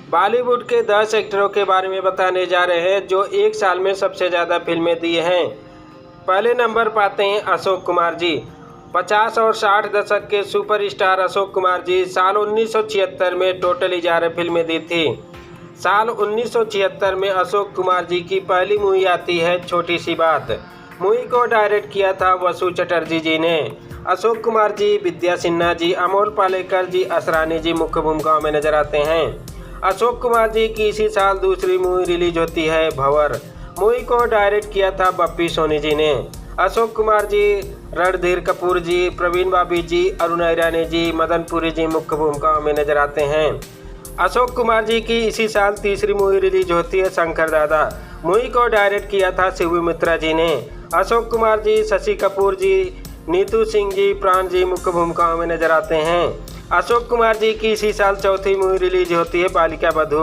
बॉलीवुड के 10 एक्टरों के बारे में बताने जा रहे हैं जो एक साल में सबसे ज़्यादा फिल्में दिए हैं। पहले नंबर पाते हैं अशोक कुमार जी। 50 और 60 दशक के सुपरस्टार अशोक कुमार जी साल 1976 में टोटल 11 फिल्में दी थी। साल 1976 में अशोक कुमार जी की पहली मूवी आती है छोटी सी बात। मूवी को डायरेक्ट किया था वसु चटर्जी जी ने। अशोक कुमार जी, विद्या सिन्हा जी, अमोल पालेकर जी, असरानी जी मुख्य भूमिकाओं में नजर आते हैं। अशोक कुमार जी की इसी साल दूसरी मूवी रिलीज होती है भंवर। मूवी को डायरेक्ट किया था बप्पी सोनी जी ने। अशोक कुमार जी, रणधीर कपूर जी, प्रवीण बाबी जी, अरुण ईरानी जी, मदन पुरी जी मुख्य भूमिकाओं में नजर आते हैं। अशोक कुमार जी की इसी साल तीसरी मूवी रिलीज होती है शंकर दादा। मूवी को डायरेक्ट किया था शिव मित्रा जी ने। अशोक कुमार जी, शशि कपूर जी, नीतू सिंह जी, प्राण जी मुख्य भूमिकाओं में नजर आते हैं। अशोक कुमार जी की इसी साल चौथी मूवी रिलीज होती है बालिका बधू।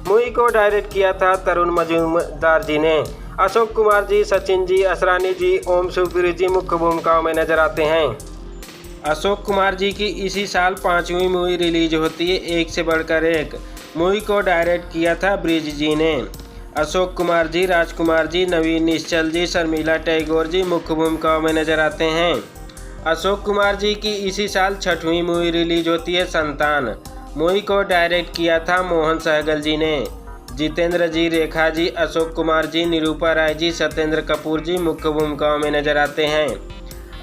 मूवी को डायरेक्ट किया था तरुण मजूमदार जी ने। अशोक कुमार जी, सचिन जी, असरानी जी, ओम शिवपुरी जी मुख्य भूमिकाओं में नजर आते हैं। अशोक कुमार जी की इसी साल पांचवी मूवी रिलीज होती है एक से बढ़कर एक। मूवी को डायरेक्ट किया था ब्रिज जी ने। अशोक कुमार जी, राजकुमार जी, नवीन निश्चल जी, शर्मिला टैगोर जी मुख्य भूमिकाओं में नजर आते हैं। अशोक कुमार जी की इसी साल छठवीं मूवी रिलीज होती है संतान। मूवी को डायरेक्ट किया था मोहन सहगल जी ने। जितेंद्र जी, रेखा जी, अशोक कुमार जी, निरूपा राय जी, सत्येंद्र कपूर जी मुख्य भूमिकाओं में नजर आते हैं।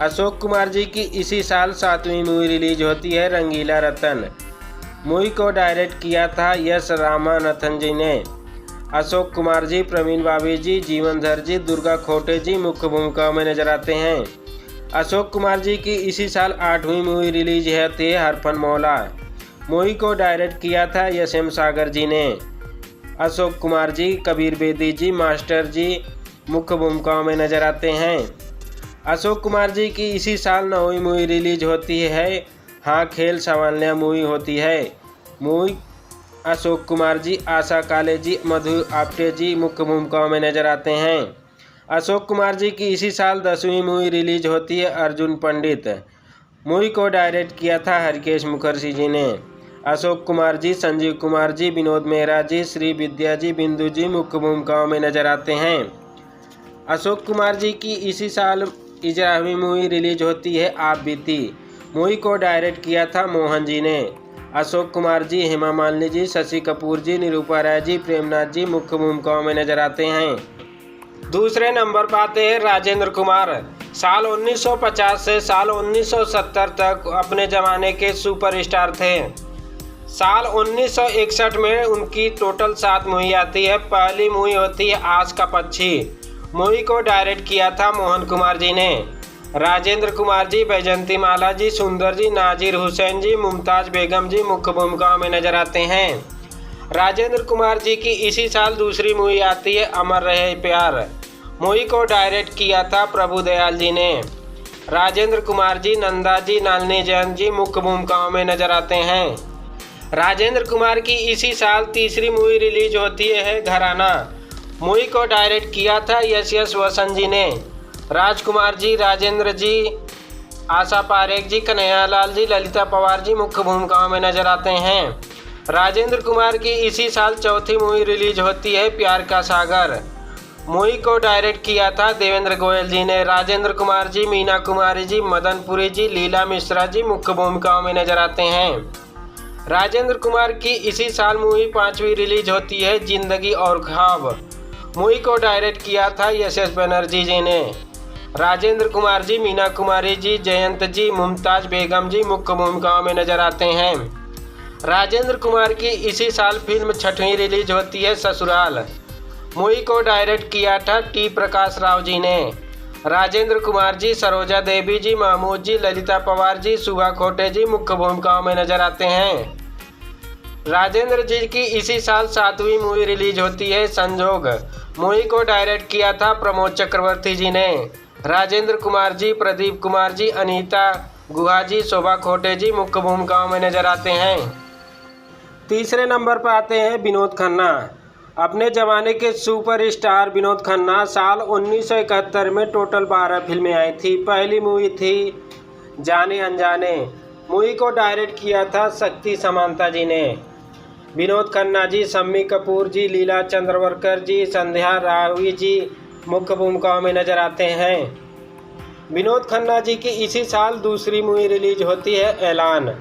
अशोक कुमार जी की इसी साल सातवीं मूवी रिलीज होती है रंगीला रतन। मूवी को डायरेक्ट किया था यश रामानाथन जी ने। अशोक कुमार जी, प्रवीण बाबी जी, जीवनधर जी, दुर्गा खोटे जी मुख्य भूमिकाओं में नजर आते हैं। अशोक कुमार जी की इसी साल आठवीं मूवी रिलीज होती है हरफन मौला। मूवी को डायरेक्ट किया था एस.एम. सागर जी ने। अशोक कुमार जी, कबीर बेदी जी, मास्टर जी मुख्य भूमिकाओं में नजर आते हैं। अशोक कुमार जी की इसी साल नौवीं मूवी रिलीज होती है हाँ खेल संभालना मूवी होती है। मूवी अशोक कुमार जी, आशा काले जी, मधु आप्टे जी मुख्य भूमिकाओं में नजर आते हैं। अशोक कुमार जी की इसी साल 10वीं मूवी रिलीज होती है अर्जुन पंडित। मूवी को डायरेक्ट किया था हरकेश मुखर्जी जी ने। अशोक कुमार जी, संजीव कुमार जी, विनोद मेहरा जी, श्री विद्या जी, बिंदु जी मुख्य भूमिकाओं में नजर आते हैं। अशोक कुमार जी की इसी साल 11वीं मूवी रिलीज होती है आप बीती। मूवी को डायरेक्ट किया था मोहन जी ने। अशोक कुमार जी, हेमा मालिनी जी, शशि कपूर जी, निरूपा राय जी, प्रेमनाथ जी मुख्य भूमिकाओं में नजर आते हैं। दूसरे नंबर पर आते हैं राजेंद्र कुमार। साल 1950 से साल 1970 तक अपने ज़माने के सुपरस्टार थे। साल 1961 में उनकी टोटल 7 मूवी आती है। पहली मूवी होती है आस का पक्षी। मूवी को डायरेक्ट किया था मोहन कुमार जी ने। राजेंद्र कुमार जी, बैजंती माला जी, सुंदर जी, नाजिर हुसैन जी, मुमताज़ बेगम जी मुख्य भूमिकाओं में नजर आते हैं। राजेंद्र कुमार जी की इसी साल दूसरी मूवी आती है अमर रहे प्यार। मूवी को डायरेक्ट किया था प्रभुदयाल जी ने। राजेंद्र कुमार जी, नंदा जी, नलिनी जैन जी मुख्य भूमिकाओं में नजर आते हैं। राजेंद्र कुमार की इसी साल तीसरी मूवी रिलीज होती है घराना। मूवी को डायरेक्ट किया था यश वसंत जी ने। राजकुमार जी, राजेंद्र जी, आशा पारेख जी, कन्हैयालाल जी, ललिता पवार जी मुख्य भूमिकाओं में नजर आते हैं। राजेंद्र कुमार की इसी साल चौथी मूवी रिलीज होती है प्यार का सागर। मूवी को डायरेक्ट किया था देवेंद्र गोयल जी ने। राजेंद्र कुमार जी, मीना कुमारी जी, मदन पुरी जी, लीला मिश्रा जी मुख्य भूमिकाओं में नजर आते हैं। राजेंद्र कुमार की इसी साल मूवी पांचवी रिलीज होती है जिंदगी और ख्वाब। मूवी को डायरेक्ट किया था एस.एस. बनर्जी जी ने। राजेंद्र कुमार जी, मीना कुमारी जी, जयंत जी, मुमताज़ बेगम जी मुख्य भूमिकाओं में नजर आते हैं। राजेंद्र कुमार की इसी साल फिल्म छठवीं रिलीज होती है ससुराल। मूवी को डायरेक्ट किया था टी प्रकाश राव जी ने। राजेंद्र कुमार जी, सरोजा देवी जी, महमूद जी, ललिता पवार जी, सुभा खोटे जी मुख्य भूमिकाओं में नजर आते हैं। राजेंद्र जी की इसी साल 7वीं मूवी रिलीज होती है संजोग। मूवी को डायरेक्ट किया था प्रमोद चक्रवर्ती जी ने। राजेंद्र कुमार जी, प्रदीप कुमार जी, अनीता गुहा जी, शोभा खोटे जी मुख्य भूमिकाओं में नजर आते हैं। तीसरे नंबर पर आते हैं विनोद खन्ना। अपने ज़माने के सुपरस्टार विनोद खन्ना साल 1971 में टोटल 12 फिल्में आई थी। पहली मूवी थी जाने अनजाने। मूवी को डायरेक्ट किया था शक्ति समांता जी ने। विनोद खन्ना जी, शम्मी कपूर जी, लीला चंद्रवरकर जी, संध्या रावी जी मुख्य भूमिकाओं में नजर आते हैं। विनोद खन्ना जी की इसी साल दूसरी मूवी रिलीज होती है, ऐलान।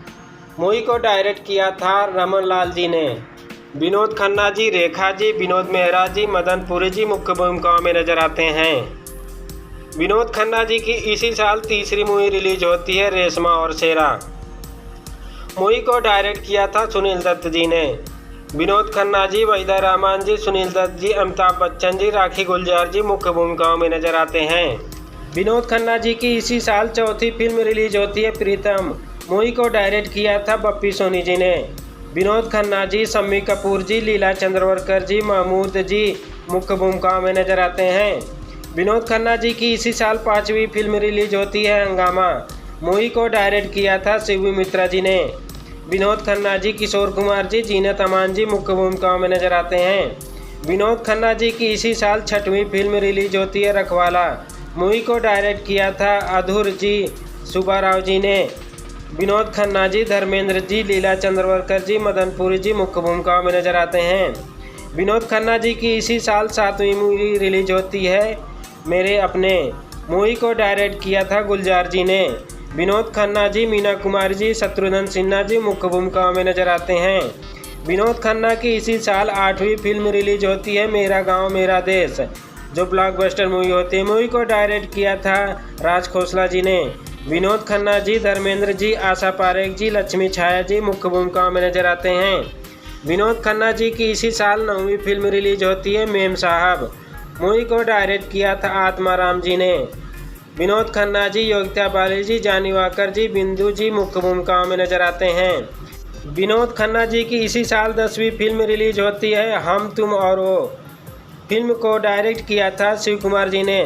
मूवी को डायरेक्ट किया था रमन लाल जी ने। विनोद खन्ना जी, रेखा जी, विनोद मेहरा जी, मदन पुरी जी मुख्य भूमिकाओं में नजर आते हैं। विनोद खन्ना जी की इसी साल तीसरी मूवी रिलीज होती है, रेशमा और शेरा। मूवी को डायरेक्ट किया था सुनील दत्त जी ने। विनोद खन्ना जी, वहीदा रहमान जी, सुनील दत्त जी, अमिताभ बच्चन जी, राखी गुलजार जी मुख्य भूमिकाओं में नजर आते हैं। विनोद खन्ना जी की इसी साल चौथी फिल्म रिलीज होती है, प्रीतम। मूवी को डायरेक्ट किया था बप्पी सोनी जी ने। विनोद खन्ना जी, शम्मी कपूर जी, लीला चंद्रवरकर जी, महमूद जी मुख्य भूमिकाओं में नजर आते हैं। विनोद खन्ना जी की इसी साल पांचवी फिल्म रिलीज होती है, हंगामा। मूवी को डायरेक्ट किया था शिवी मित्रा जी ने। विनोद खन्ना जी, किशोर कुमार जी, जीनत अमान जी मुख्य भूमिकाओं में नजर आते हैं। विनोद खन्ना जी की इसी साल छठवीं फिल्म रिलीज होती है, रखवाला। मूवी को डायरेक्ट किया था अधूर जी सुब्बाराव जी ने। विनोद खन्ना जी, धर्मेंद्र जी, लीला चंद्रवरकर जी, मदन पुरी जी मुख्य भूमिकाओं में नजर आते हैं। विनोद खन्ना जी की इसी साल सातवीं मूवी रिलीज होती है, मेरे अपने। मूवी को डायरेक्ट किया था गुलजार जी ने। विनोद खन्ना जी, मीना कुमारी जी, शत्रुघ्न सिन्हा जी मुख्य भूमिकाओं में नजर आते हैं। विनोद खन्ना की इसी साल आठवीं फिल्म रिलीज होती है, मेरा गांव मेरा देश, जो ब्लॉकबस्टर मूवी होती है। मूवी को डायरेक्ट किया था राज खोसला जी ने। विनोद खन्ना जी, धर्मेंद्र जी, आशा पारेख जी, लक्ष्मी छाया जी मुख्य भूमिकाओं में नजर आते हैं। विनोद खन्ना जी की इसी साल 9वीं फिल्म रिलीज होती है, मेम साहब। मूवी को डायरेक्ट किया था आत्माराम जी ने। विनोद खन्ना जी, योगिता बाली जी, जानी वाकर जी, बिंदु जी मुख्य भूमिकाओं में नजर आते हैं। विनोद खन्ना जी की इसी साल 10वीं फिल्म रिलीज होती है, हम तुम और वो। फिल्म को डायरेक्ट किया था शिव कुमार जी ने।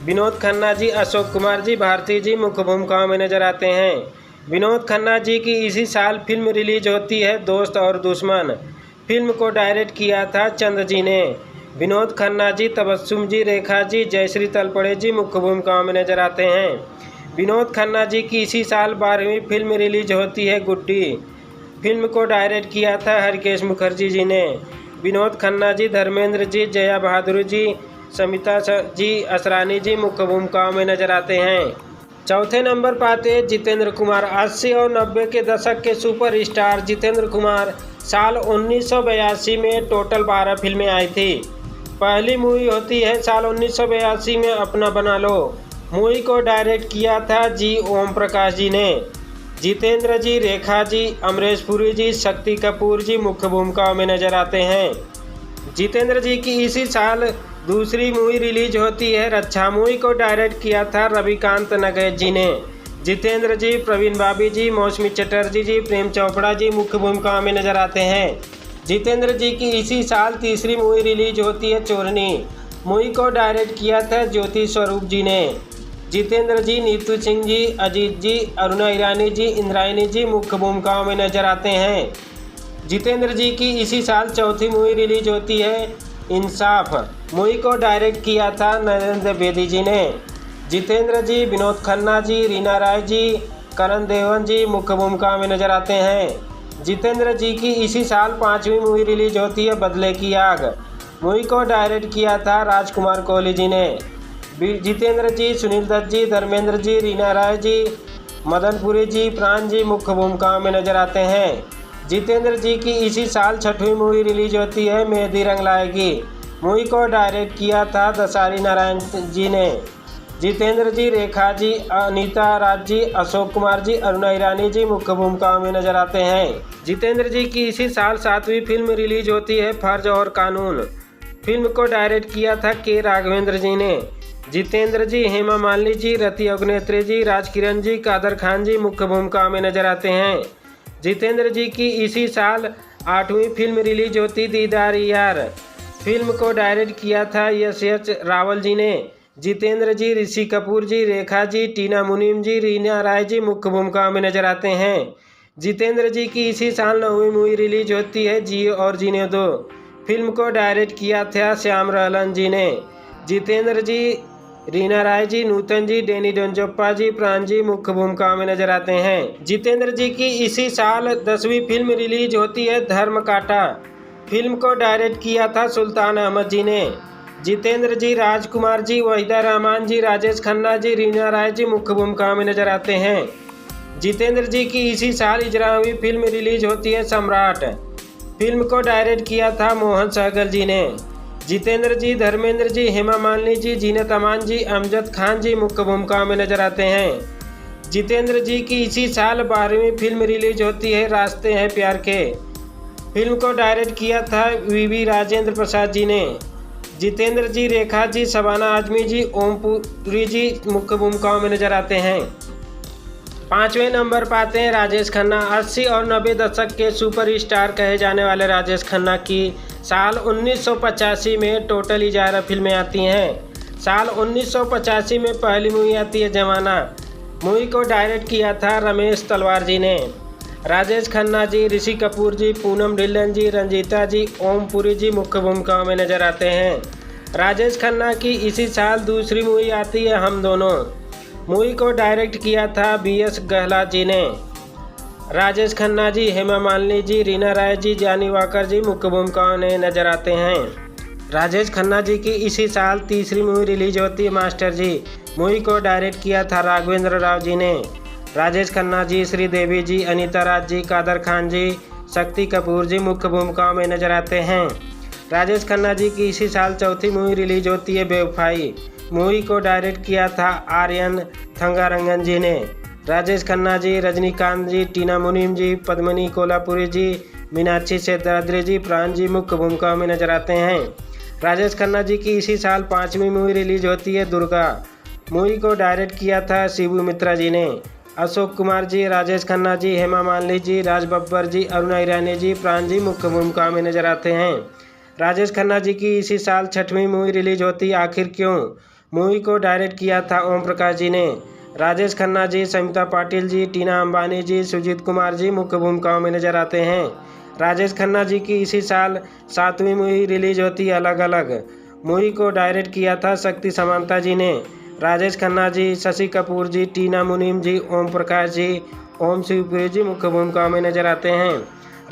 विनोद खन्ना जी, अशोक कुमार जी, भारती जी मुख्य भूमिकाओं में नजर आते हैं। विनोद खन्ना जी की इसी साल फिल्म रिलीज होती है, दोस्त और दुश्मन। फिल्म को डायरेक्ट किया था चंद जी ने। विनोद खन्ना जी, तबस्सुम जी, रेखा जी, जयश्री तलपड़े जी मुख्य भूमिकाओं में नजर आते हैं। विनोद खन्ना जी की इसी साल 12वीं फिल्म रिलीज होती है, गुड्डी। फिल्म को डायरेक्ट किया था हरकेश मुखर्जी जी ने। विनोद खन्ना जी, धर्मेंद्र जी, जया बहादुर जी, समिता जी, असरानी जी मुख्य भूमिकाओं में नजर आते हैं। चौथे नंबर पर आते हैं जितेंद्र कुमार। 80 और 90 के दशक के सुपर स्टार जितेंद्र कुमार साल 1982 में टोटल 12 फिल्में आई थी। पहली मूवी होती है साल 1982 में अपना बना लो। मूवी को डायरेक्ट किया था जी ओम प्रकाश जी ने। जितेंद्र जी, रेखा जी, अमरीश पुरी जी, शक्ति कपूर जी मुख्य भूमिकाओं में नजर आते हैं। जितेंद्र जी की इसी साल दूसरी मूवी रिलीज होती है, रक्षा। मूवी को डायरेक्ट किया था रविकांत नगेश जी ने। जितेंद्र जी, प्रवीण बाबी जी, मौसमी चटर्जी जी, प्रेम चोपड़ा जी मुख्य भूमिकाओं में नजर आते हैं। जितेंद्र जी की इसी साल तीसरी मूवी रिलीज होती है, चोरनी। मूवी को डायरेक्ट किया था ज्योति स्वरूप जी ने। जितेंद्र जी, नीतू सिंह जी, अजीत जी, अरुणा ईरानी जी, इंद्रायणी जी मुख्य भूमिकाओं में नजर आते हैं। जितेंद्र जी की इसी साल चौथी मूवी रिलीज होती है, इंसाफ। मूवी को डायरेक्ट किया था नरेंद्र बेदी जी ने। जितेंद्र जी, विनोद खन्ना जी, रीना राय जी, करण देवन जी मुख्य भूमिका में नजर आते हैं। जितेंद्र जी की इसी साल 5वीं मूवी रिलीज होती है, बदले की आग। मूवी को डायरेक्ट किया था राजकुमार कोहली जी ने। जितेंद्र जी, सुनील दत्त जी, धर्मेंद्र जी, रीना राय जी, मदनपुरी जी, प्राण जी मुख्य भूमिकाओं में नजर आते हैं। जितेंद्र जी की इसी साल 6वीं मूवी रिलीज होती है, मेहंदी रंग लाएगी। मूवी को डायरेक्ट किया था दसारी नारायण जी ने। जितेंद्र जी, रेखा जी, अनीता राज जी, अशोक कुमार जी, अरुणा ईरानी जी मुख्य भूमिकाओं में नजर आते हैं। जितेंद्र जी की इसी साल 7वीं फिल्म रिलीज होती है, फर्ज और कानून। फिल्म को डायरेक्ट किया था के राघवेंद्र जी ने। जितेंद्र जी, हेमा मालिनी जी, रति अग्नेत्री जी, राजकिरण जी, कादर खान जी मुख्य भूमिका में नजर आते हैं। जितेंद्र जी की इसी साल 8वीं फिल्म रिलीज होती, दीदार यार। फिल्म को डायरेक्ट किया था यश रावल जी ने। जितेंद्र जी, ऋषि कपूर जी, रेखा जी, टीना मुनीम जी, रीना राय जी मुख्य भूमिका में नजर आते हैं। जितेंद्र जी की इसी साल 9वीं मूवी रिलीज होती है, जियो और जीने दो। फिल्म को डायरेक्ट किया था श्याम रहलन जी ने। जितेंद्र जी रीना राय जी, नूतन जी, डेनी डोंजोप्पा जी, प्राण जी मुख्य भूमिकाओं में नजर आते हैं। जितेंद्र जी की इसी साल 10वीं फिल्म रिलीज होती है धर्म कांटा। फिल्म को डायरेक्ट किया था सुल्तान अहमद जी ने। जितेंद्र जी, राजकुमार जी, वहीदा रहमान जी, राजेश खन्ना जी, रीना राय जी मुख्य भूमिकाओं में नजर आते हैं। जितेंद्र जी की इसी साल 11वीं फिल्म रिलीज होती है सम्राट। फिल्म को डायरेक्ट किया था मोहन सहगल जी ने। जितेंद्र जी, धर्मेंद्र जी, हेमा मालिनी जी, जीनत अमान जी, अमजद खान जी मुख्य भूमिकाओं में नजर आते हैं। जितेंद्र जी की इसी साल 12वीं फिल्म रिलीज होती है रास्ते हैं प्यार के। फिल्म को डायरेक्ट किया था वीवी राजेंद्र प्रसाद जी ने। जितेंद्र जी, रेखा जी, शबाना आजमी जी, ओमपुरी जी मुख्य भूमिकाओं में नजर आते हैं। 5वें नंबर पाते हैं राजेश खन्ना। 80 और 90 दशक के सुपरस्टार कहे जाने वाले राजेश खन्ना की साल 1985 में टोटल 11 फिल्में आती हैं। साल 1985 में पहली मूवी आती है जमाना। मूवी को डायरेक्ट किया था रमेश तलवार जी ने। राजेश खन्ना जी, ऋषि कपूर जी, पूनम ढिल्लन जी, रंजीता जी, ओमपुरी जी मुख्य भूमिकाओं में नजर आते हैं। राजेश खन्ना की इसी साल दूसरी मूवी आती है हम दोनों। मूवी को डायरेक्ट किया था BS गहला जी ने। राजेश खन्ना जी, हेमा मालिनी जी, रीना राय जी, जानी वाकर जी मुख्य भूमिकाओं में नजर आते हैं। राजेश खन्ना जी की इसी साल तीसरी मूवी रिलीज होती है मास्टर जी। मूवी को डायरेक्ट किया था राघवेंद्र राव जी ने। राजेश खन्ना जी, श्रीदेवी जी, अनीता राज जी, कादर खान जी, शक्ति कपूर जी मुख्य भूमिकाओं में नजर आते हैं। राजेश खन्ना जी की इसी साल चौथी मूवी रिलीज होती है बेवफाई। मूवी को डायरेक्ट किया था आर्यन थंगारंगन जी ने। राजेश खन्ना जी, रजनीकांत जी, टीना मुनीम जी, पद्मिनी कोल्हापुरी जी, मीनाक्षी सेठाद्री जी, प्राण जी मुख्य भूमिकाओं में नजर आते हैं। राजेश खन्ना जी की इसी साल 5वीं मूवी रिलीज होती है दुर्गा। मूवी को डायरेक्ट किया था शिबू मित्रा जी ने। अशोक कुमार जी, राजेश खन्ना जी, हेमा मालिनी जी, राज बब्बर जी, अरुणा ईरानी जी, प्राण जी मुख्य भूमिकाओं में नजर आते हैं। राजेश खन्ना जी की इसी साल 6वीं मूवी रिलीज होती है आखिर क्यों। मूवी को डायरेक्ट किया था ओम प्रकाश जी ने। राजेश खन्ना जी, समिता पाटिल जी, टीना अंबानी जी, सुजीत कुमार जी मुख्य भूमिकाओं में नजर आते हैं। राजेश खन्ना जी की इसी साल 7वीं मूवी रिलीज होती है अलग अलग। मूवी को डायरेक्ट किया था शक्ति समांता जी ने। राजेश खन्ना जी, शशि कपूर जी, टीना मुनीम जी, ओम प्रकाश जी, ओम शिवपुरी जी मुख्य भूमिकाओं में नजर आते हैं।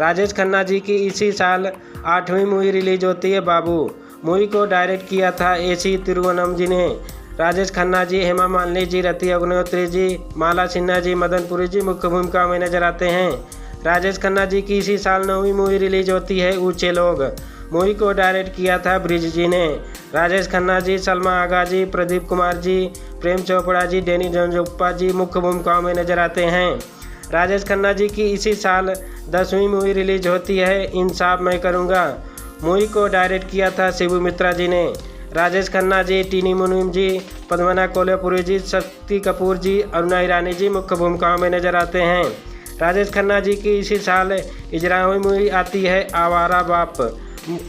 राजेश खन्ना जी की इसी साल 8वीं मूवी रिलीज होती है बाबू। मूवी को डायरेक्ट किया था AC तिरुवनम जी ने। राजेश खन्ना जी, हेमा मालिनी जी, रति अग्निहोत्री जी, माला सिन्हा जी, मदनपुरी जी मुख्य भूमिका में नजर आते हैं। राजेश खन्ना जी की इसी साल 9वीं मूवी रिलीज होती है ऊंचे लोग। मूवी को डायरेक्ट किया था ब्रिज जी ने। राजेश खन्ना जी, सलमा आगा जी, प्रदीप कुमार जी, प्रेम चोपड़ा जी, डेनी डोंजोप्पा जी मुख्य भूमिकाओं में नजर आते हैं। राजेश खन्ना जी की इसी साल 10वीं मूवी रिलीज होती है इंसाफ मैं करूँगा। मूवी को डायरेक्ट किया था शिबू मित्रा जी ने। राजेश खन्ना जी, टीनी मुनीम जी, पद्मना कोल्हापुरी जी, शक्ति कपूर जी, अरुणा ईरानी जी मुख्य भूमिकाओं में नजर आते हैं। राजेश खन्ना जी की इसी साल 11वीं मूवी आती है आवारा बाप।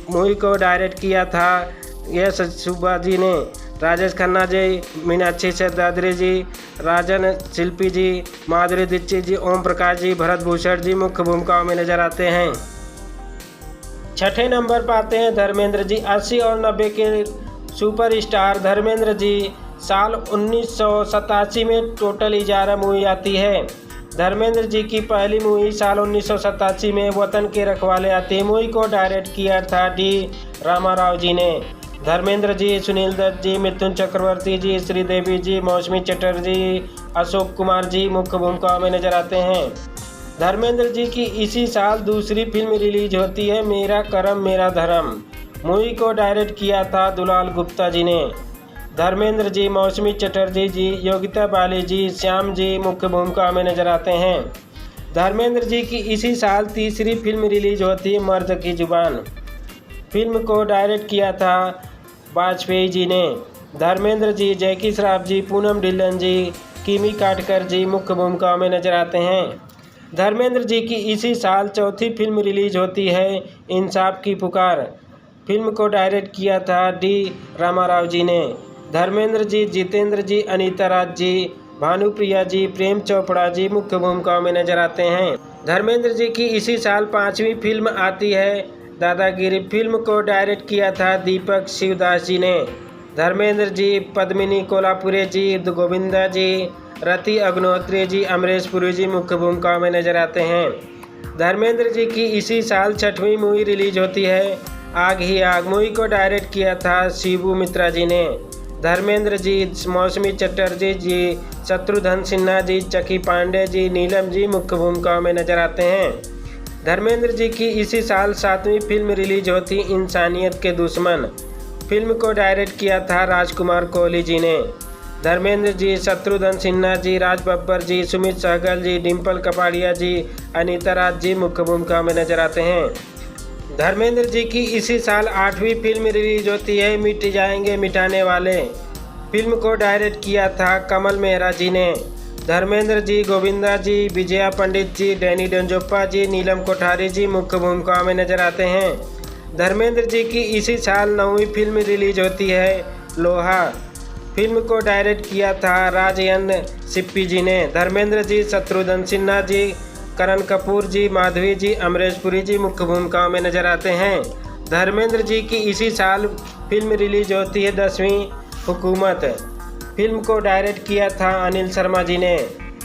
मूवी को डायरेक्ट किया था यश सुब्बा जी ने। राजेश खन्ना जी, मीनाक्षी सेठाद्री जी, राजन शिल्पी जी, माधुरी दीक्षित जी, ओम प्रकाश जी, भरत भूषण जी मुख्य भूमिकाओं में नजर आते हैं। 6ठे नंबर पर आते हैं धर्मेंद्र जी। 80 और 90 के सुपरस्टार धर्मेंद्र जी साल 1987 में टोटल 11 मूवी आती है। धर्मेंद्र जी की पहली मूवी साल 1987 में वतन के रखवाले आती है। मूवी को डायरेक्ट किया था D रामाराव जी ने। धर्मेंद्र जी, सुनील दत्त जी, मिथुन चक्रवर्ती जी, श्रीदेवी जी, मौसमी चटर्जी, अशोक कुमार जी मुख्य भूमिका में नजर आते हैं। धर्मेंद्र जी की इसी साल दूसरी फिल्म रिलीज होती है मेरा करम मेरा धर्म। मूवी को डायरेक्ट किया था दुलाल गुप्ता जी ने। धर्मेंद्र जी, मौसमी चटर्जी जी, योगिता बाली जी, श्याम जी मुख्य भूमिका में नजर आते हैं। धर्मेंद्र जी की इसी साल तीसरी फिल्म रिलीज होती है मर्द की जुबान। फिल्म को डायरेक्ट किया था वाजपेयी जी ने। धर्मेंद्र जी, जैकी श्रॉफ जी, पूनम ढिल्लन जी, किमी काटकर जी मुख्य भूमिका में नजर आते हैं। धर्मेंद्र जी की इसी साल चौथी फिल्म रिलीज होती है इंसाफ की पुकार। फिल्म को डायरेक्ट किया था D रामाराव जी ने। धर्मेंद्र जी, जितेंद्र जी, अनीता राज जी, भानुप्रिया जी, प्रेम चोपड़ा जी मुख्य भूमिका में नजर आते हैं। धर्मेंद्र जी की इसी साल 5वीं फिल्म आती है दादागिरी। फिल्म को डायरेक्ट किया था दीपक शिवदास जी ने। धर्मेंद्र जी, पद्मिनी कोल्हापुरे जी, गोविंदा जी, रति अग्निहोत्री जी, अमरीश पुरी जी मुख्य भूमिकाओं में नजर आते हैं। धर्मेंद्र जी की इसी साल 6वीं मूवी रिलीज होती है आग ही आग। मूवी को डायरेक्ट किया था शिबू मित्रा जी ने। धर्मेंद्र जी, मौसमी चटर्जी जी, शत्रुघ्न सिन्हा जी, चकी पांडे जी, नीलम जी मुख्य भूमिकाओं में नजर आते हैं। धर्मेंद्र जी की इसी साल 7वीं फिल्म रिलीज होती इंसानियत के दुश्मन। फिल्म को डायरेक्ट किया था राजकुमार कोहली जी ने। धर्मेंद्र जी, शत्रुघ्न सिन्हा जी, राज बब्बर जी, सुमित सहगल जी, डिम्पल कपाड़िया जी, अनीता राज जी मुख्य भूमिका में नजर आते हैं। धर्मेंद्र जी की इसी साल 8वीं फिल्म रिलीज होती है मिट जाएंगे मिटाने वाले। फिल्म को डायरेक्ट किया था कमल मेहरा जी ने। धर्मेंद्र जी, गोविंदा जी, विजया पंडित जी, डैनी डेंजोप्पा जी, नीलम कोठारी जी मुख्य भूमिका में नजर आते हैं। धर्मेंद्र जी की इसी साल 9वीं फिल्म रिलीज होती है लोहा। फिल्म को डायरेक्ट किया था राजयन सिप्पी जी ने। धर्मेंद्र जी, शत्रुघ्न सिन्हा जी, करण कपूर जी, माधवी जी, अमरीश पुरी जी मुख्य भूमिकाओं में नजर आते हैं। धर्मेंद्र जी की इसी साल फिल्म रिलीज होती है 10वीं हुकूमत। फिल्म को डायरेक्ट किया था अनिल शर्मा जी ने।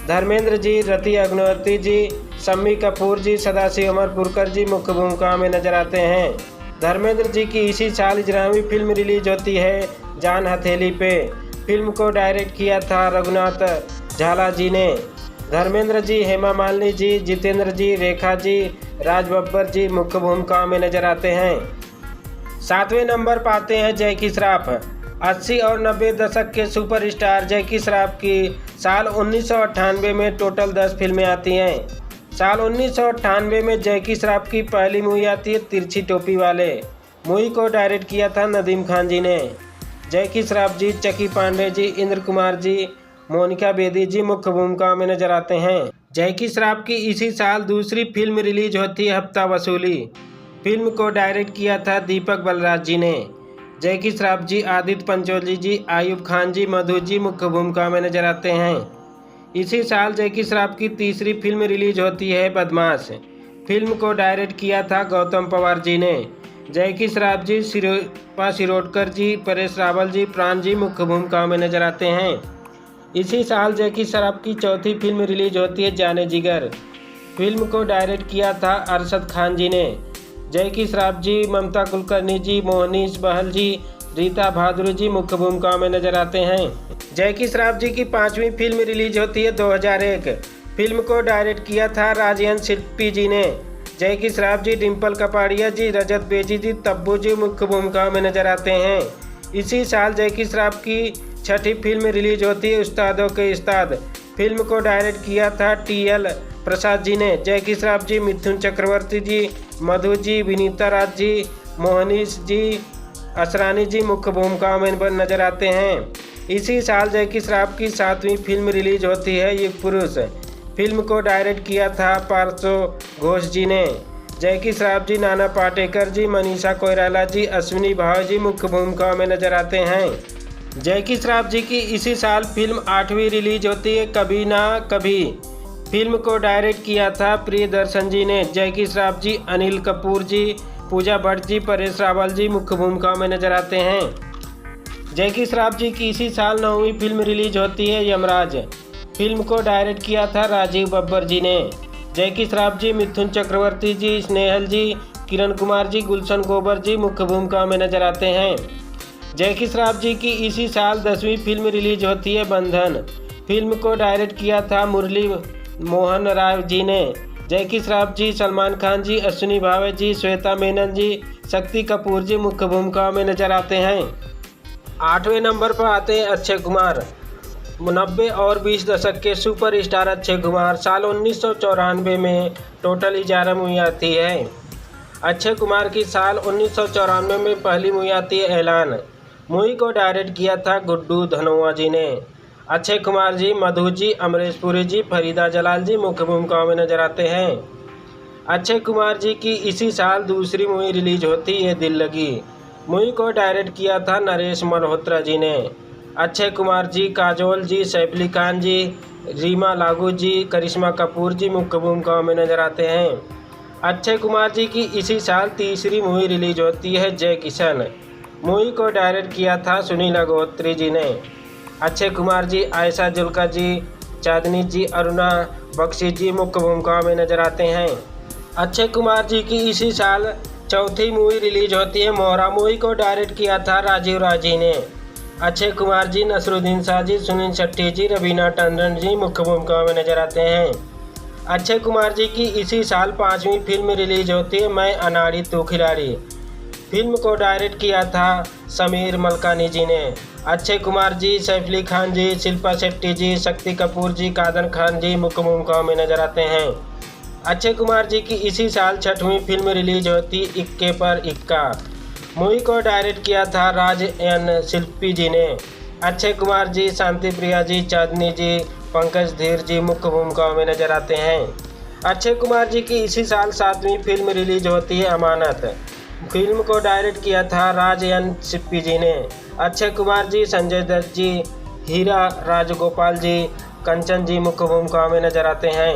धर्मेंद्र जी, रति अग्निहोत्री जी, शम्मी कपूर जी, सदाशिव अमरपुरकर जी मुख्य भूमिकाओं में नजर आते हैं। धर्मेंद्र जी की इसी साल 11वीं फिल्म रिलीज होती है जान हथेली पे। फिल्म को डायरेक्ट किया था रघुनाथ झाला जी ने। धर्मेंद्र जी, हेमा मालिनी जी, जितेंद्र जी, रेखा जी, राज बब्बर जी मुख्य भूमिकाओं में नजर आते हैं। 7वें नंबर पाते हैं जैकी श्रॉफ। 80 और 90 दशक के सुपरस्टार जैकी श्रॉफ की साल 1998 में टोटल 10 फिल्में आती हैं। साल 1998 में जैकी श्रॉफ की पहली मूवी आती है तिरछी टोपी वाले। मूवी को डायरेक्ट किया था नदीम खान जी ने। जैकी श्रॉफ जी, चकी पांडे जी, इंद्र कुमार जी, मोनिका बेदी जी मुख्य भूमिका में नजर आते हैं। जैकी श्रॉफ की इसी साल दूसरी फिल्म रिलीज होती है हफ्ता वसूली। फिल्म को डायरेक्ट किया था दीपक बलराज जी ने। जैकी श्रॉफ जी, आदित्य पंचोली जी, आयुब खान जी, मधु जी मुख्य भूमिका में नजर आते हैं। इसी साल जैकी श्रॉफ की तीसरी फिल्म रिलीज होती है बदमाश। फिल्म को डायरेक्ट किया था गौतम पवार जी ने। जैकी श्रॉफ जी, शिल्पा शिरोडकर जी, परेश रावल जी, प्राण जी मुख्य भूमिकाओं में नजर आते हैं। इसी साल जैकी श्रॉफ की चौथी फिल्म रिलीज होती है जाने जिगर। फिल्म को डायरेक्ट किया था अरशद खान जी ने। जैकी श्रॉफ जी, ममता कुलकर्णी जी, मोहनीश बहल जी, रीता भादुरी जी मुख्य भूमिकाओं में नजर आते हैं। जैकी श्रॉफ जी की 5वीं फिल्म रिलीज होती है 2001। फिल्म को डायरेक्ट किया था राजयन शिल्पी जी ने। जैकी श्रॉफ जी, डिम्पल कपाड़िया जी, रजत बेजी जी, तब्बू जी मुख्य भूमिकाओं में नजर आते हैं। इसी साल जैकी श्रॉफ की 6ठी फिल्म रिलीज होती है उस्तादों के उस्ताद। फिल्म को डायरेक्ट किया था TL प्रसाद जी ने। जैकी श्रॉफ जी, मिथुन चक्रवर्ती जी, मधु जी, विनीता राज जी, मोहनीश जी, असरानी जी मुख्य भूमिकाओं में नजर आते हैं। इसी साल जैकी श्रॉफ की 7वीं फिल्म रिलीज होती है युग पुरुष। फिल्म को डायरेक्ट किया था पार्सो घोष जी ने। जैकी श्रॉफ जी, नाना पाटेकर जी, मनीषा कोइराला जी, अश्विनी भाव जी मुख्य भूमिकाओं में नजर आते हैं। जैकी श्रॉफ जी की इसी साल फिल्म 8वीं रिलीज होती है कभी ना कभी। फिल्म को डायरेक्ट किया था प्रियदर्शन जी ने। जैकी श्रॉफ जी, अनिल कपूर जी, पूजा भट्ट जी, परेश रावल जी मुख्य भूमिकाओं में नजर आते हैं। जैकी श्रॉफ जी की इसी साल 9वीं फिल्म रिलीज होती है यमराज। फिल्म को डायरेक्ट किया था राजीव बब्बर जी ने। जैकी श्रॉफ जी, मिथुन चक्रवर्ती जी, स्नेहल जी, किरण कुमार जी, गुलशन गोबर जी मुख्य भूमिकाओं में नजर आते हैं। जैकी श्रॉफ जी की इसी साल 10वीं फिल्म रिलीज होती है बंधन। फिल्म को डायरेक्ट किया था मुरली मोहन राय जी ने। जैकी श्रॉफ जी, सलमान खान जी, अश्विनी भावे जी, श्वेता मेनन जी, शक्ति कपूर जी मुख्य भूमिकाओं में नजर आते हैं। 8वें नंबर पर आते हैं अक्षय कुमार। 90 और 20 दशक के सुपरस्टार अक्षय कुमार साल 1994 में टोटल 11 मूवी आती है। अक्षय कुमार की साल 1994 में पहली मूवी आती है ऐलान। मूवी को डायरेक्ट किया था गुड्डू धनोआ जी ने। अक्षय कुमार जी, मधु जी, अमरीश पुरी जी, फरीदा जलाल जी मुख्य भूमिकाओं में नजर आते हैं। अक्षय कुमार जी की इसी साल दूसरी मूवी रिलीज होती है दिल लगी। मूवी को डायरेक्ट किया था नरेश मल्होत्रा जी ने। अक्षय कुमार जी, काजोल जी, सैफ अली खान जी, रीमा लागू जी, करिश्मा कपूर जी मुख्य भूमिकाओं में नजर आते हैं। अक्षय कुमार जी की इसी साल तीसरी मूवी रिलीज होती है जय किशन। मूवी को डायरेक्ट किया था सुनील अग्निहोत्री जी ने। अक्षय कुमार जी, आयशा जुल्का जी, चांदनी जी, अरुणा बख्शी जी मुख्य भूमिकाओं में नजर आते हैं। अक्षय कुमार जी की इसी साल चौथी मूवी रिलीज होती है मोहरा। मूवी को डायरेक्ट किया था राजीव राज जी ने। अक्षय कुमार जी, नसरुद्दीन शाह जी, सुनील शेट्टी जी, रवीना टंडन जी मुख्य भूमिकाओं में नजर आते हैं। अक्षय कुमार जी की इसी साल 5वीं फिल्म रिलीज होती है मैं अनाड़ी तू खिलाड़ी। फिल्म को डायरेक्ट किया था समीर मलकानी जी ने। अक्षय कुमार जी, सैफ अली खान जी, शिल्पा शेट्टी जी, शक्ति कपूर जी, कादर खान जी मुख्य भूमिकाओं में नजर आते हैं। अक्षय कुमार जी की इसी साल 6वीं फिल्म रिलीज होती इक्के पर इक्का। मूवी को डायरेक्ट किया था राज एन शिल्पी जी ने। अक्षय कुमार जी, शांति प्रिया जी, चांदनी जी, पंकज धीर जी मुख्य भूमिकाओं में नजर आते हैं। अक्षय कुमार जी की इसी साल 7वीं फिल्म रिलीज होती है अमानत। फिल्म को डायरेक्ट किया था राज एन शिल्पी जी ने। अक्षय कुमार जी, संजय दत्त जी, हीरा राजगोपाल जी, कंचन जी मुख्य भूमिकाओं में नजर आते हैं।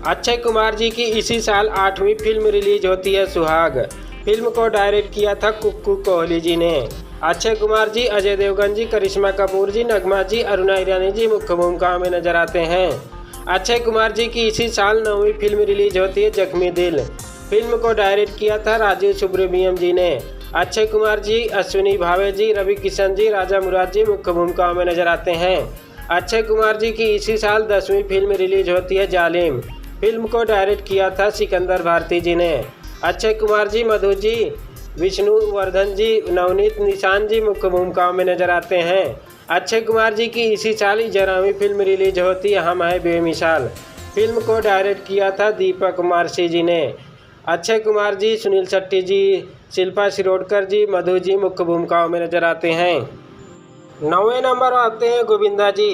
अक्षय कुमार जी की इसी साल 8वीं फिल्म रिलीज होती है सुहाग। फिल्म को डायरेक्ट किया था कुक्कू कोहली जी ने। अक्षय कुमार जी, अजय देवगन जी, करिश्मा कपूर जी, नगमा जी, अरुणा ईरानी जी मुख्य भूमिकाओं में नजर आते हैं। अक्षय कुमार जी की इसी साल 9वीं फिल्म रिलीज होती है जख्मी दिल। फिल्म को डायरेक्ट किया था राजीव सुब्रमण्यम जी ने। अक्षय कुमार जी, अश्विनी भावे जी, रवि किशन जी, राजा मुराद जी मुख्य भूमिकाओं में नजर आते हैं। अक्षय कुमार जी की इसी साल 10वीं फिल्म रिलीज होती है जालिम। फिल्म को डायरेक्ट किया था सिकंदर भारती जी ने। अक्षय कुमार जी, मधु जी, विष्णुवर्धन जी, नवनीत निशान जी मुख्य भूमिकाओं में नजर आते हैं। अक्षय कुमार जी की इसी साल 11वीं फिल्म रिलीज होती है हम है बेमिसाल। फिल्म को डायरेक्ट किया था दीपक मार्सी जी ने। अक्षय कुमार जी, सुनील शेट्टी जी, शिल्पा शिरोडकर जी, मधु जी मुख्य भूमिकाओं में नजर आते हैं। 9वें नंबर आते हैं गोविंदा जी।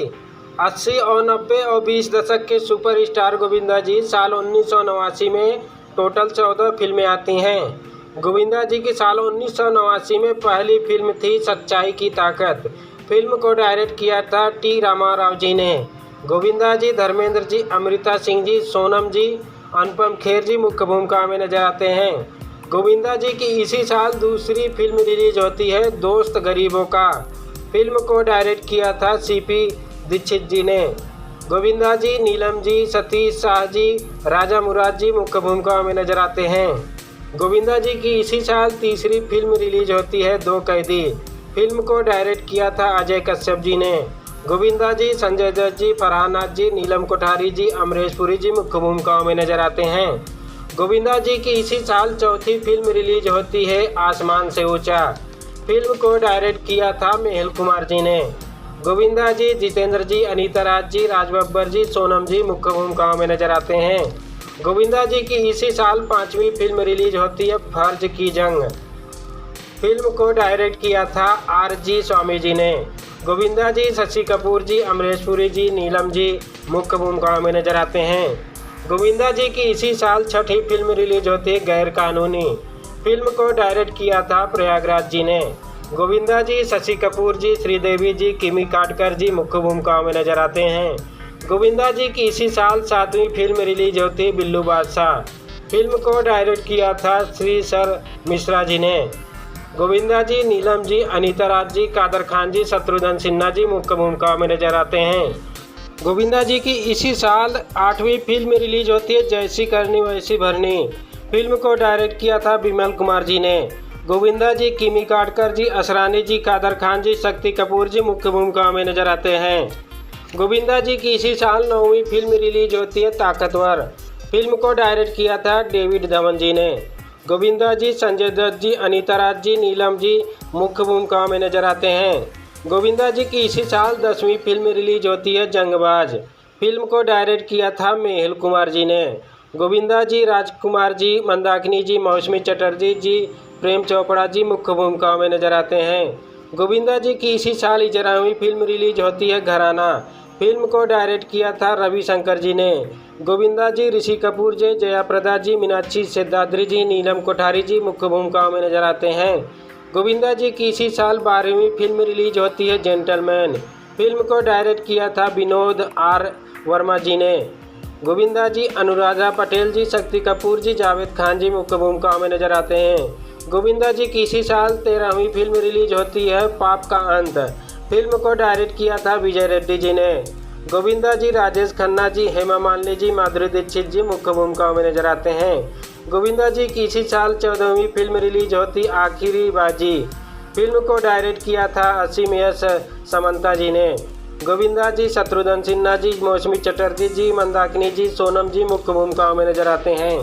80 और 90 और 20 दशक के सुपरस्टार गोविंदा जी साल 1989 में टोटल 14 फिल्में आती हैं। गोविंदा जी की साल 1989 में पहली फिल्म थी सच्चाई की ताकत। फिल्म को डायरेक्ट किया था टी रामाराव जी ने। गोविंदा जी, धर्मेंद्र जी, अमृता सिंह जी, सोनम जी, अनुपम खेर जी मुख्य भूमिका में नजर आते हैं। गोविंदा जी की इसी साल दूसरी फिल्म रिलीज होती है दोस्त गरीबों का। फिल्म को डायरेक्ट किया था सीपी दीक्षित जी ने। गोविंदा जी, नीलम जी, सतीश शाह जी, राजा मुराद जी मुख्य भूमिका में नजर आते हैं। गोविंदा जी की इसी साल तीसरी फिल्म रिलीज होती है दो कैदी। फिल्म को डायरेक्ट किया था अजय कश्यप जी ने। गोविंदा जी, संजय दत्त जी, फरहान नाथ जी, नीलम कोठारी जी, अमरीश पुरी जी मुख्य भूमिकाओं में नजर आते हैं। गोविंदा जी की इसी साल चौथी फिल्म रिलीज होती है आसमान से ऊंचा। फिल्म को डायरेक्ट किया था मेहुल कुमार जी ने। गोविंदा जी, जितेंद्र जी, अनीता राज जी, राज बब्बर जी, सोनम जी मुख्य भूमिकाओं में नजर आते हैं। गोविंदा जी की इसी साल 5वीं फिल्म रिलीज होती है फर्ज की जंग। फिल्म को डायरेक्ट किया था R.G. स्वामी जी ने। गोविंदा जी, शशि कपूर जी, अमरीश पुरी जी, नीलम जी मुख्य भूमिकाओं में नजर आते हैं। गोविंदा जी की इसी साल छठी फिल्म रिलीज होती है गैर कानूनी। फिल्म को डायरेक्ट किया था प्रयागराज जी ने। गोविंदा जी, शशि कपूर जी, श्रीदेवी जी, किमी काटकर जी मुख्य भूमिकाओं में नजर आते हैं। गोविंदा जी की इसी साल 7वीं फिल्म रिलीज होती है बिल्लू बादशाह। फिल्म को डायरेक्ट किया था श्री सर मिश्रा जी ने। गोविंदा जी, नीलम जी, अनीता राज जी, कादर खान जी, शत्रुघ्न सिन्हा जी मुख्य भूमिकाओं में नजर आते हैं। गोविंदा जी की इसी साल 8वीं फिल्म रिलीज होती है जैसी करनी वैसी भरनी। फिल्म को डायरेक्ट किया था बिमल कुमार जी ने। गोविंदा जी, किमी काटकर जी, असरानी जी, कादर खान जी, शक्ति कपूर जी मुख्य भूमिकाओं में नजर आते हैं। गोविंदा जी की इसी साल 9वीं फिल्म रिलीज होती है ताकतवर। फिल्म को डायरेक्ट किया था डेविड धवन जी ने। गोविंदा जी, संजय दत्त जी, अनीता राज जी, नीलम जी मुख्य भूमिकाओं में नजर आते हैं। गोविंदा जी की इसी साल 10वीं फिल्म रिलीज होती है जंगबाज। फिल्म को डायरेक्ट किया था मेहुल कुमार जी ने। गोविंदा जी, राजकुमार जी, मंदाकिनी जी, मौसमी चटर्जी जी, प्रेम चोपड़ा जी मुख्य भूमिकाओं में नजर आते हैं। गोविंदा जी की इसी साल 11वीं फिल्म रिलीज होती है घराना। फिल्म को डायरेक्ट किया था रविशंकर जी ने। गोविंदा जी, ऋषि कपूर जी, जया प्रदा जी, मीनाक्षी सिद्धाद्री जी, नीलम कोठारी जी मुख्य भूमिकाओं में नजर आते हैं। गोविंदा जी की इसी साल 12वीं फिल्म रिलीज होती है जेंटलमैन। फिल्म को डायरेक्ट किया था विनोद R. वर्मा जी ने। गोविंदा जी, अनुराधा पटेल जी, शक्ति कपूर जी, जावेद खान जी मुख्य भूमिकाओं में नजर आते हैं। गोविंदा जी की इसी साल 13वीं फिल्म रिलीज होती है पाप का अंत। फिल्म को डायरेक्ट किया था विजय रेड्डी जी ने। गोविंदा जी, राजेश खन्ना जी, हेमा मालिनी जी, माधुरी दीक्षित जी मुख्य भूमिकाओं में नजर आते हैं। गोविंदा जी की इसी साल 14वीं फिल्म रिलीज होती आखिरी बाजी। फिल्म को डायरेक्ट किया था असीम यश समंता जी ने। गोविंदा जी, शत्रुघ्न सिन्हा जी, मौसमी चटर्जी जी, मंदाकिनी जी, सोनम जी मुख्य भूमिकाओं में नजर आते हैं।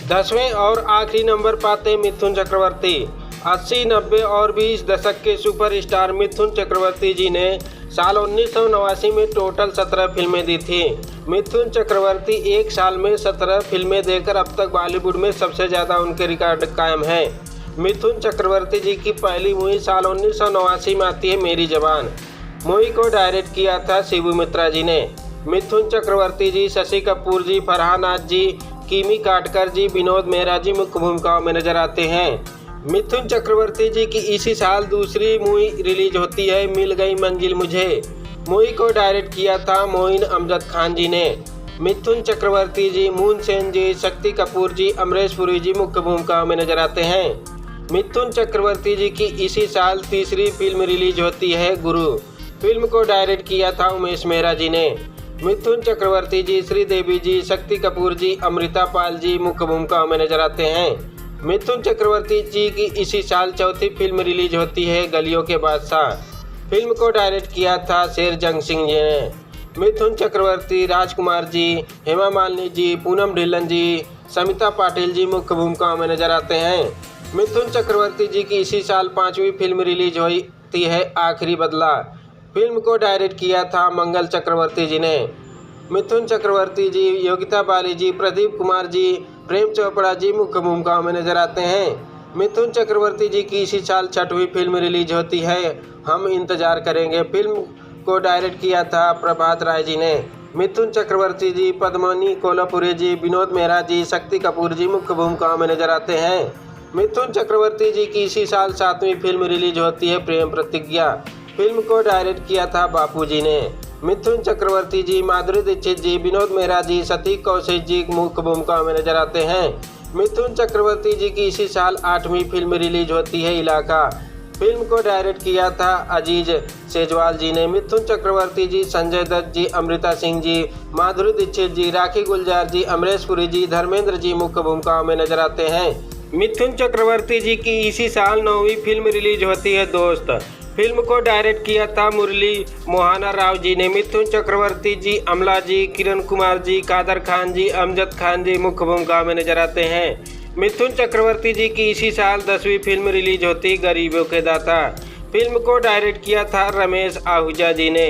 10वें और आखिरी नंबर पाते मिथुन चक्रवर्ती। 80, 90 और 20 दशक के सुपरस्टार मिथुन चक्रवर्ती जी ने साल 1989 में टोटल 17 फिल्में दी थी। मिथुन चक्रवर्ती एक साल में 17 फिल्में देकर अब तक बॉलीवुड में सबसे ज़्यादा उनके रिकॉर्ड कायम हैं। मिथुन चक्रवर्ती जी की पहली मूवी साल 1989 में आती है मेरी जबान। मूवी को डायरेक्ट किया था शिबू मित्रा जी ने। मिथुन चक्रवर्ती जी, शशि कपूर जी, फरहान नाज जी, किमी काटकर जी, विनोद मेहरा जी मुख्य भूमिकाओं में नजर आते हैं। मिथुन चक्रवर्ती जी की इसी साल दूसरी मूवी रिलीज होती है मिल गई मंजिल मुझे। मूवी को डायरेक्ट किया था मोइन अमजद खान जी ने। मिथुन चक्रवर्ती जी, मून सेन जी, शक्ति कपूर जी, अमरीश पुरी जी मुख्य भूमिकाओं में नजर आते हैं। मिथुन चक्रवर्ती जी की इसी साल तीसरी फिल्म रिलीज होती है गुरु। फिल्म को डायरेक्ट किया था उमेश मेहरा जी ने। मिथुन चक्रवर्ती जी, श्रीदेवी जी, शक्ति कपूर जी, अमृता पाल जी मुख्य भूमिकाओं में नजर आते हैं। मिथुन चक्रवर्ती जी की इसी साल चौथी फिल्म रिलीज होती है गलियों के बादशाह। फिल्म को डायरेक्ट किया था शेरजंग सिंह जी ने। मिथुन चक्रवर्ती, राजकुमार जी, हेमा मालिनी जी, पूनम ढिल्लन जी, समिता पाटिल जी मुख्य भूमिकाओं में नजर आते हैं। मिथुन चक्रवर्ती जी की इसी साल 5वीं फिल्म रिलीज होती है आखिरी बदला। फिल्म को डायरेक्ट किया था मंगल चक्रवर्ती जी ने। मिथुन चक्रवर्ती जी, योगिता बाली जी, प्रदीप कुमार जी, प्रेम चोपड़ा जी मुख्य भूमिकाओं में नजर आते हैं। मिथुन चक्रवर्ती जी की इसी साल 6वीं फिल्म रिलीज होती है हम इंतजार करेंगे। फिल्म को डायरेक्ट किया था प्रभात राय जी ने। मिथुन चक्रवर्ती जी, पद्मिनी कोल्हापुरी जी, विनोद मेहरा जी, शक्ति कपूर जी मुख्य भूमिकाओं में नजर आते हैं। मिथुन चक्रवर्ती जी की इसी साल 7वीं फिल्म रिलीज होती है प्रेम प्रतिज्ञा। फिल्म को डायरेक्ट किया था बापू जी ने। मिथुन चक्रवर्ती जी, माधुरी दीक्षित जी, विनोद मेहरा जी, सतीश कौशिक जी मुख्य भूमिकाओं में नजर आते हैं। मिथुन चक्रवर्ती जी की इसी साल 8वीं फिल्म रिलीज होती है इलाका। फिल्म को डायरेक्ट किया था अजीज सेजवाल जी ने। मिथुन चक्रवर्ती जी, संजय दत्त जी, अमृता सिंह जी, माधुरी दीक्षित जी, राखी गुलजार जी, अमरीश पुरी जी, धर्मेंद्र जी मुख्य भूमिकाओं में नजर आते हैं। मिथुन चक्रवर्ती जी की इसी साल 9वीं फिल्म रिलीज होती है दोस्त। फिल्म को डायरेक्ट किया था मुरली मोहना राव जी ने। मिथुन चक्रवर्ती जी, अमला जी, किरण कुमार जी, कादर खान जी, अमजद खान जी मुख्य भूमिका में नजर आते हैं। मिथुन चक्रवर्ती जी की इसी साल 10वीं फिल्म रिलीज होती गरीबों के दाता। फिल्म को डायरेक्ट किया था रमेश आहूजा जी ने।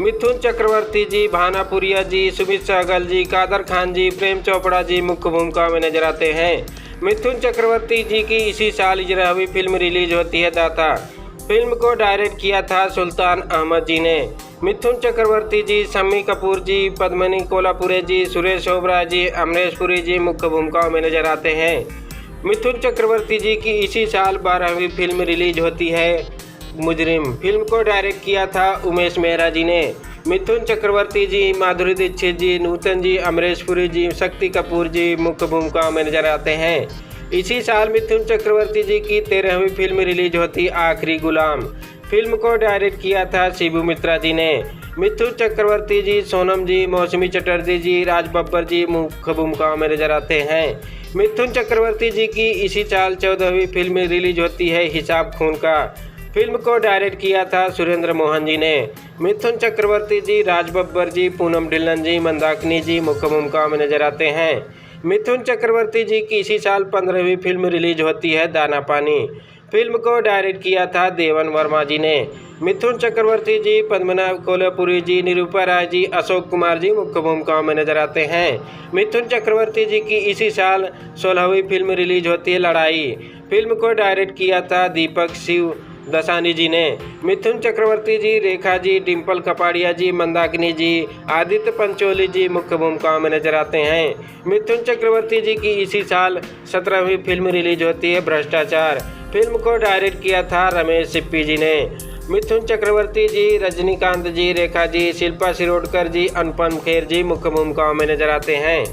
मिथुन चक्रवर्ती जी, भानापुरिया जी, सुमित सहगल जी, कादर खान जी, प्रेम चोपड़ा जी मुख्य भूमिका में नजर आते हैं। मिथुन चक्रवर्ती जी की इसी साल 11वीं फिल्म रिलीज होती है दाता। फिल्म को डायरेक्ट किया था सुल्तान अहमद जी ने। मिथुन चक्रवर्ती जी, शम्मी कपूर जी, पद्मिनी कोल्हापुरे जी, सुरेश ओबराय जी, अमरीश पुरी जी मुख्य भूमिकाओं में नजर आते हैं। मिथुन चक्रवर्ती जी की इसी साल 12वीं फिल्म रिलीज होती है मुजरिम। फिल्म को डायरेक्ट किया था उमेश मेहरा जी ने। मिथुन चक्रवर्ती जी, माधुरी दीक्षित जी, नूतन जी, अमरीश पुरी जी, शक्ति कपूर जी मुख्य भूमिकाओं में नजर आते हैं। इसी साल मिथुन चक्रवर्ती जी की 13वीं फिल्म रिलीज होती आखिरी गुलाम। फिल्म को डायरेक्ट किया था शिबू मित्रा जी ने। मिथुन चक्रवर्ती जी, सोनम जी, मौसमी चटर्जी जी, राज बब्बर जी मुख्य भूमिकाओं में नजर आते हैं। मिथुन चक्रवर्ती जी की इसी साल 14वीं फिल्म रिलीज होती है हिसाब खून का। फिल्म को डायरेक्ट किया था सुरेंद्र मोहन जी ने। मिथुन चक्रवर्ती जी, राज बब्बर जी, पूनम ढिल्लन जी, मंदाकिनी जी मुख्य भूमिकाओं में नजर आते हैं। मिथुन चक्रवर्ती जी की इसी साल 15वीं फिल्म रिलीज होती है दाना पानी। फिल्म को डायरेक्ट किया था देवन वर्मा जी ने। मिथुन चक्रवर्ती जी, पद्मना कोल्हापुरी जी, निरूपा राय जी, अशोक कुमार जी मुख्य भूमिकाओं में नजर आते हैं। मिथुन चक्रवर्ती जी की इसी साल 16वीं फिल्म रिलीज होती है लड़ाई। फिल्म को डायरेक्ट किया था दीपक शिव दसानी जी ने। मिथुन चक्रवर्ती जी, रेखा जी, डिम्पल कपाड़िया जी, मंदाकिनी जी, आदित्य पंचोली जी मुख्य भूमिकाओं में नजर आते हैं। मिथुन चक्रवर्ती जी की इसी साल 17वीं फिल्म रिलीज होती है भ्रष्टाचार। फिल्म को डायरेक्ट किया था रमेश सिप्पी जी ने। मिथुन चक्रवर्ती जी, रजनीकांत जी, रेखा जी, शिल्पा शिरोडकर जी, अनुपम खेर जी मुख्य भूमिकाओं में नजर आते हैं।